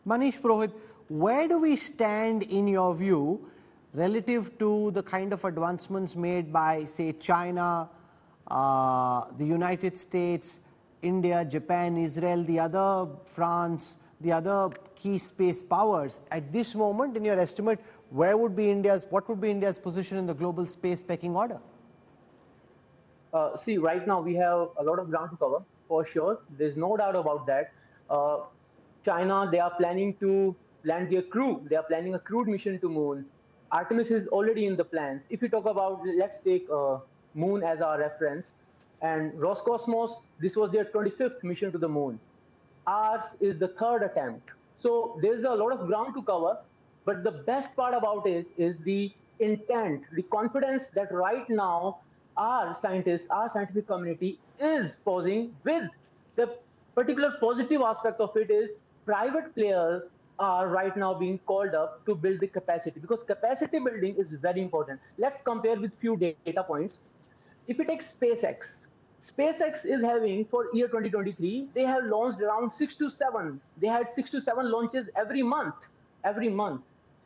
Manish Purohit, where do we stand in your view relative to the kind of advancements made by, say, China, the United States, India, Japan, Israel, the other France, the other key space powers? At this moment, in your estimate, what would be India's position in the global space pecking order? See, right now we have a lot of ground to cover, for sure. There's no doubt about that. Uh, China, they are planning to land their crew. They are planning a crewed mission to moon. Artemis is already in the plans. If you talk about, let's take moon as our reference, and Roscosmos, this was their 25th mission to the moon. Ours is the third attempt. So there's a lot of ground to cover. But the best part about it is the intent, the confidence that right now our scientists, our scientific community is posing with. The particular positive aspect of it is private players are right now being called up to build the capacity, because capacity building is very important. Let's compare with few data points. If you take SpaceX is having, for year 2023, they have launched around 6 to 7. They had 6 to 7 launches every month.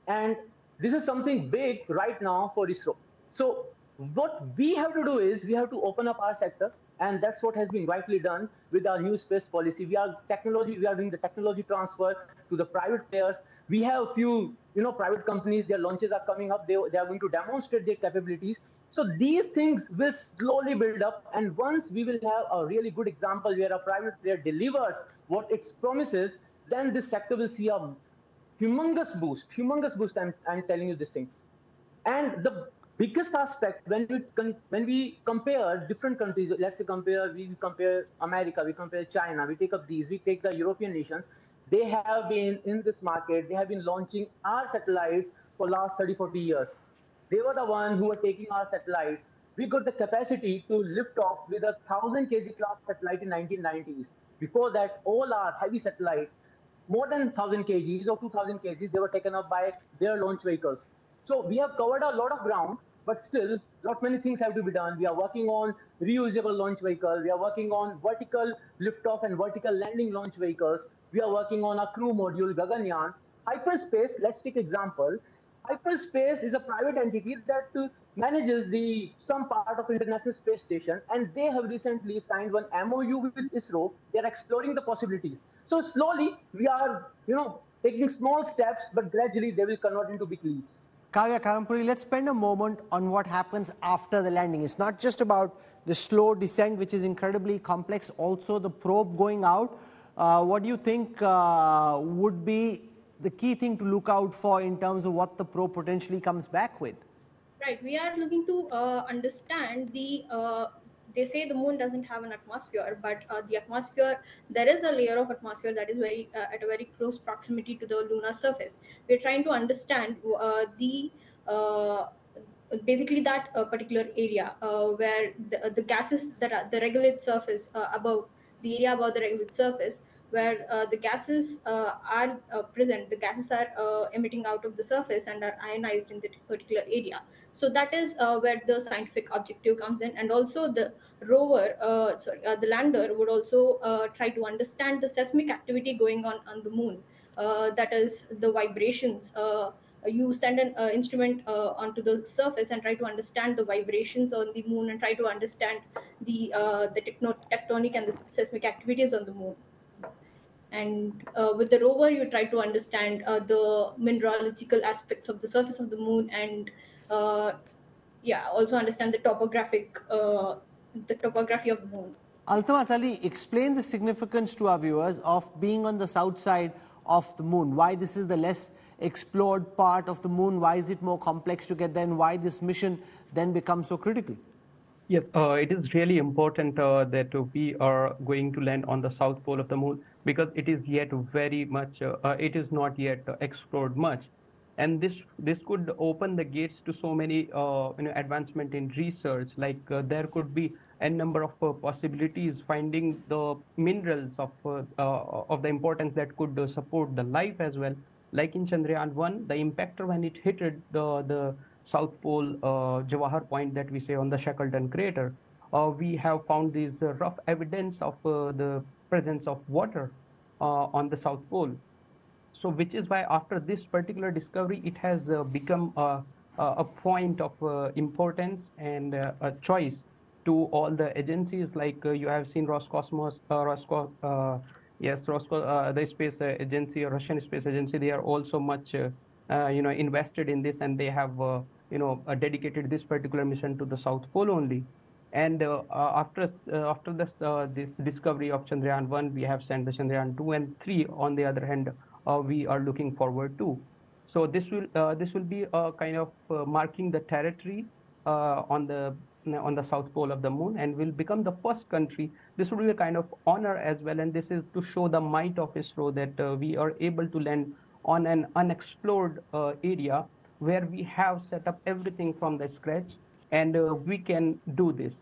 And this is something big right now for ISRO. So what we have to do is we have to open up our sector, and that's what has been rightly done with our new space policy. We are doing the technology transfer to the private players. We have a few, private companies, their launches are coming up. They are going to demonstrate their capabilities. So these things will slowly build up, and once we will have a really good example where a private player delivers what it promises, then this sector will see a humongous boost. I'm telling you this thing. And the biggest aspect when we compare different countries, let's say we compare America, we compare China, we take the European nations. They have been in this market. They have been launching our satellites for last 30-40 years. They were the ones who were taking our satellites. We got the capacity to lift off with a 1,000 kg class satellite in 1990s. Before that, all our heavy satellites, more than 1,000 kgs or 2,000 kgs, they were taken up by their launch vehicles. So we have covered a lot of ground, but still, not many things have to be done. We are working on reusable launch vehicles. We are working on vertical liftoff and vertical landing launch vehicles. We are working on a crew module, Gaganyaan. Hyperspace, let's take example. Hyperspace is a private entity that manages some part of International Space Station, and they have recently signed one MOU with ISRO. They are exploring the possibilities. So slowly, we are, taking small steps, but gradually they will convert into big leaps. Kavya Karampuri, let's spend a moment on what happens after the landing. It's not just about the slow descent, which is incredibly complex, also the probe going out. What do you think would be the key thing to look out for in terms of what the probe potentially comes back with? Right, we are looking to understand they say the moon doesn't have an atmosphere, but the atmosphere, there is a layer of atmosphere that is very at a very close proximity to the lunar surface. We're trying to understand basically that particular area where the gases that are the regolith surface above the area above the regolith surface, where the gases are present, the gases are emitting out of the surface and are ionized in that particular area. So that is where the scientific objective comes in, and also the rover, the lander would also try to understand the seismic activity going on the moon. That is the vibrations. You send an instrument onto the surface and try to understand the vibrations on the moon and try to understand the tectonic and the seismic activities on the moon. And with the rover, you try to understand the mineralogical aspects of the surface of the moon, and also understand the topography of the moon. Altamas Ali, explain the significance to our viewers of being on the south side of the moon. Why this is the less explored part of the moon, why is it more complex to get there, and why this mission then becomes so critical? Yes, it is really important that we are going to land on the south pole of the moon, because it is yet very much, it is not yet explored much. And this could open the gates to so many advancement in research. Like there could be a number of possibilities finding the minerals of the importance that could support the life as well. Like in Chandrayaan-1, the impactor, when it hit the South Pole Jawahar point that we say on the Shackleton crater, we have found this rough evidence of the presence of water on the South Pole. So which is why after this particular discovery, it has become a point of importance and a choice to all the agencies. Like you have seen Roscosmos, the space agency, or Russian space agency. They are also much invested in this, and they have dedicated this particular mission to the South Pole only. And after this discovery of Chandrayaan-1, we have sent the Chandrayaan-2 and 3. On the other hand, we are looking forward to. So this will be a kind of marking the territory on the south pole of the moon, and will become the first country. This will be a kind of honor as well, and this is to show the might of ISRO, that we are able to land on an unexplored area where we have set up everything from the scratch, and we can do this.